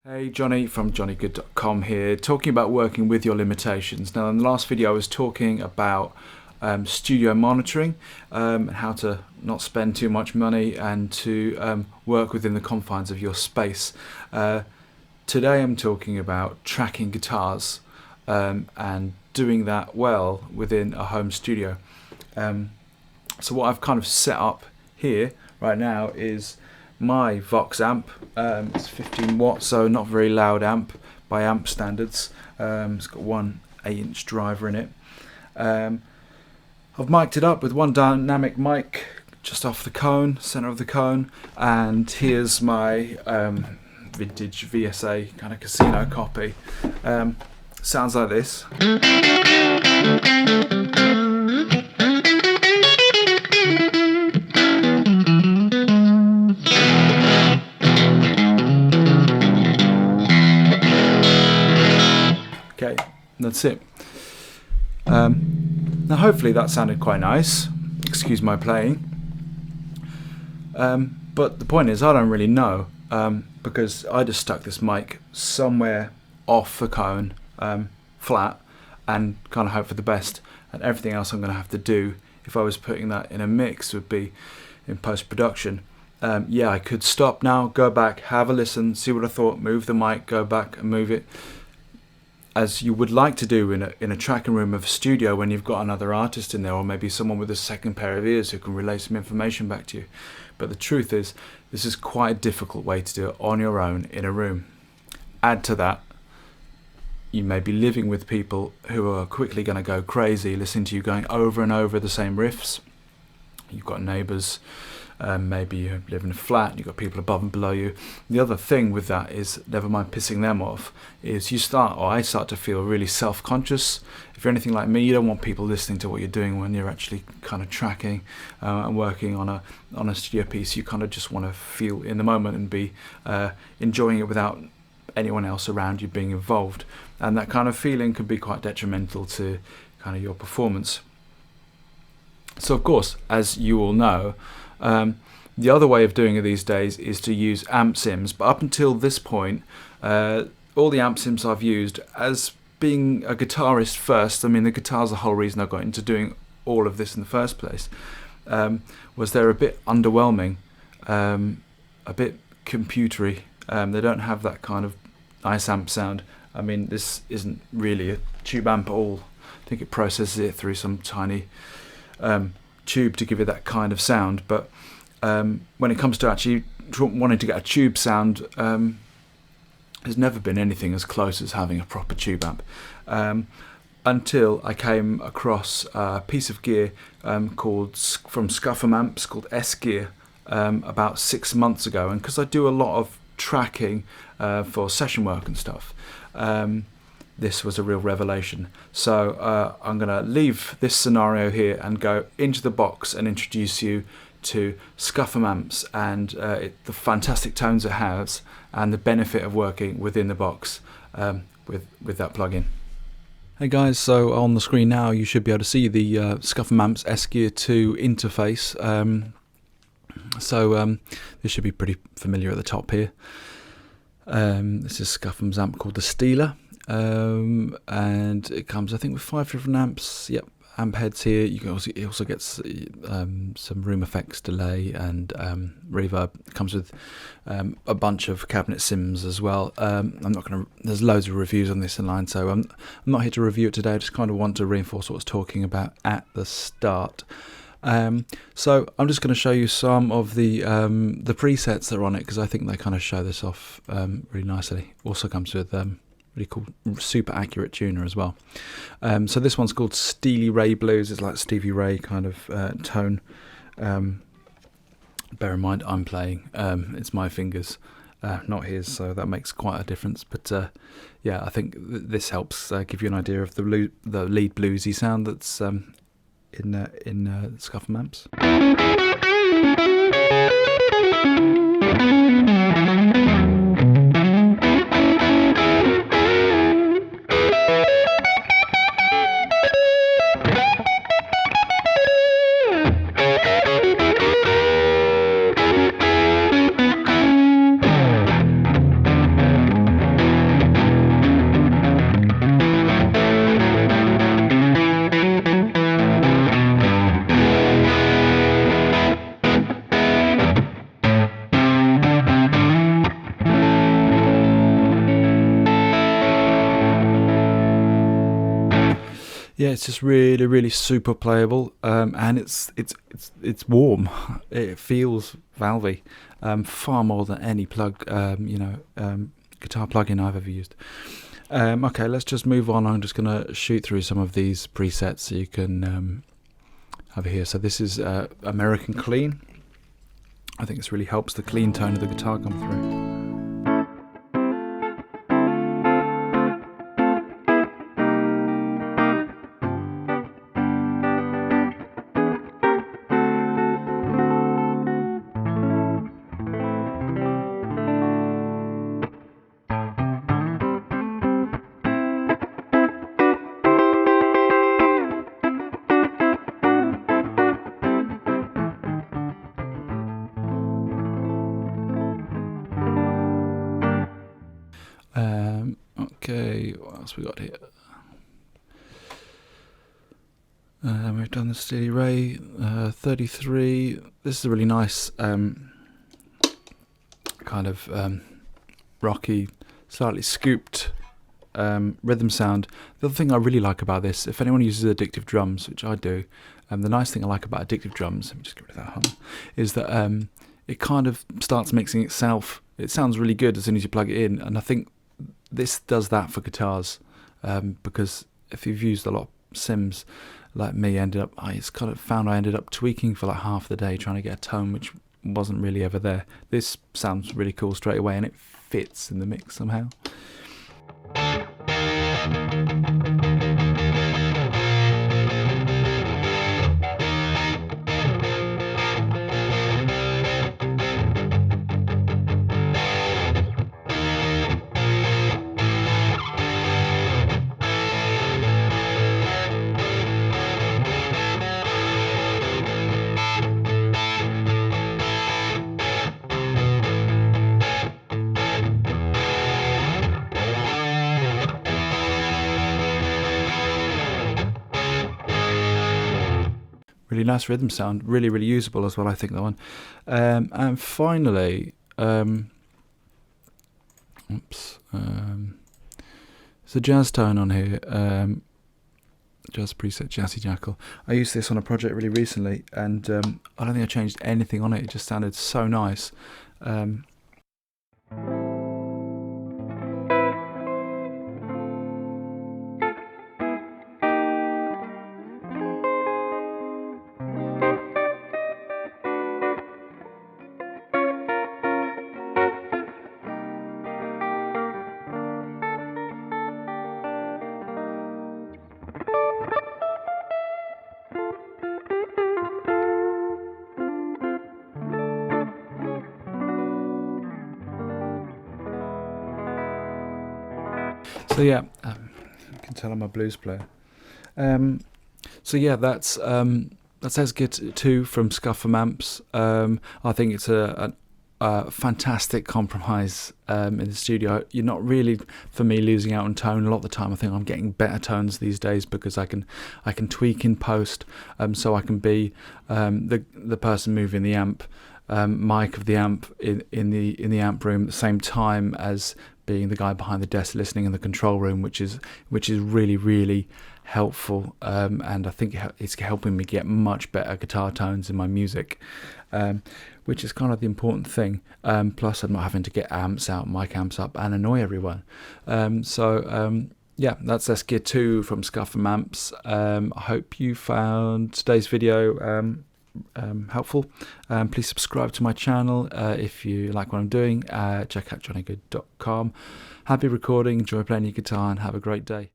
Hey, Jonny from JohnnyGoode.com here, talking about working with your limitations. Now, in the last video I was talking about studio monitoring, how to not spend too much money and to work within the confines of your space. Today I'm talking about tracking guitars and doing that well within a home studio. So what I've kind of set up here right now is my Vox amp. It's 15 watts, so not very loud amp by amp standards. It's got one 8-inch driver in it. I've mic'd it up with one dynamic mic just off the cone, center of the cone, and here's my vintage VSA kind of casino copy. Sounds like this. Okay, that's it. Now hopefully that sounded quite nice, excuse my playing, but the point is I don't really know, because I just stuck this mic somewhere off the cone, flat, and kind of hope for the best, and everything else I'm going to have to do if I was putting that in a mix would be in post-production. Yeah, I could stop now, go back, have a listen, see what I thought, move the mic, go back and move it, as you would like to do in a tracking room of a studio when you've got another artist in there, or maybe someone with a second pair of ears who can relay some information back to you. But the truth is, this is quite a difficult way to do it on your own in a room. Add to that, you may be living with people who are quickly going to go crazy listening to you going over and over the same riffs. You've got neighbours, maybe you live in a flat, you've got people above and below you. The other thing with that is, never mind pissing them off, is I start to feel really self-conscious. If you're anything like me, you don't want people listening to what you're doing when you're actually kind of tracking and working on a studio piece. You kind of just want to feel in the moment and be enjoying it without anyone else around you being involved. And that kind of feeling can be quite detrimental to kind of your performance. So of course, as you all know, the other way of doing it these days is to use amp sims, but up until this point, all the amp sims I've used, as being a guitarist first, I mean the guitar's the whole reason I got into doing all of this in the first place, was they're a bit underwhelming, a bit computery. They don't have that kind of nice amp sound. I mean, this isn't really a tube amp at all. I think it processes it through some tiny tube to give it that kind of sound, but when it comes to actually wanting to get a tube sound, there's never been anything as close as having a proper tube amp, until I came across a piece of gear from Scuffham amps called S-Gear about 6 months ago, and because I do a lot of tracking for session work and stuff, this was a real revelation. So I'm going to leave this scenario here and go into the box and introduce you to Scuffham amps and the fantastic tones it has and the benefit of working within the box with that plugin. Hey guys, so on the screen now you should be able to see the Scuffham amps S-Gear 2 interface. This should be pretty familiar at the top here. This is Scuffham's amp called the Steeler. And it comes, I think, with 5 different amps. Yep, amp heads here. You can also, it also gets some room effects, delay, and reverb. It comes with a bunch of cabinet sims as well. I'm not going to. There's loads of reviews on this online, so I'm not here to review it today. I just kind of want to reinforce what I was talking about at the start. So I'm just going to show you some of the presets that are on it, because I think they kind of show this off really nicely. Also comes with really cool, super accurate tuner as well. So this one's called Steely Ray Blues. It's like Stevie Ray kind of tone. Bear in mind I'm playing, it's my fingers, not his, so that makes quite a difference. But yeah, I think this helps give you an idea of the lead bluesy sound that's in Scuffham amps. yeah, it's just really, really super playable, and it's warm. It feels valvy, far more than any plug, guitar plugin I've ever used. Okay, let's just move on. I'm just going to shoot through some of these presets so you can have it here. So this is American Clean. I think this really helps the clean tone of the guitar come through. Okay, what else we got here? We've done the Steely Ray 33. This is a really nice kind of rocky, slightly scooped rhythm sound. The other thing I really like about this, if anyone uses addictive drums, which I do, the nice thing I like about addictive drums, let me just get rid of that hum, is that it kind of starts mixing itself. It sounds really good as soon as you plug it in, and I think this does that for guitars, because if you've used a lot of Sims like me, I ended up tweaking for like half the day trying to get a tone which wasn't really ever there. This sounds really cool straight away, and it fits in the mix somehow. Really nice rhythm sound, really, really usable as well, I think, that one. And finally, it's a jazz tone on here, jazz preset, Jazzy Jackal. I used this on a project really recently, and I don't think I changed anything on it. It just sounded so nice. So yeah, you can tell I'm a blues player. So yeah, that's SDRR 2 from Scuffham amps. I think it's a fantastic compromise in the studio. You're not really, for me, losing out on tone. A lot of the time I think I'm getting better tones these days because I can tweak in post, so I can be the person moving the amp, mic of the amp in the amp room at the same time as being the guy behind the desk listening in the control room, which is really, really helpful, and I think it's helping me get much better guitar tones in my music, which is kind of the important thing. Plus I'm not having to get amps out, mic amps up, and annoy everyone. Yeah, that's SDRR 2 from Scuffham amps. I hope you found today's video helpful. Please subscribe to my channel if you like what I'm doing. Check out jonnygoode.com. Happy recording, enjoy playing your guitar, and have a great day.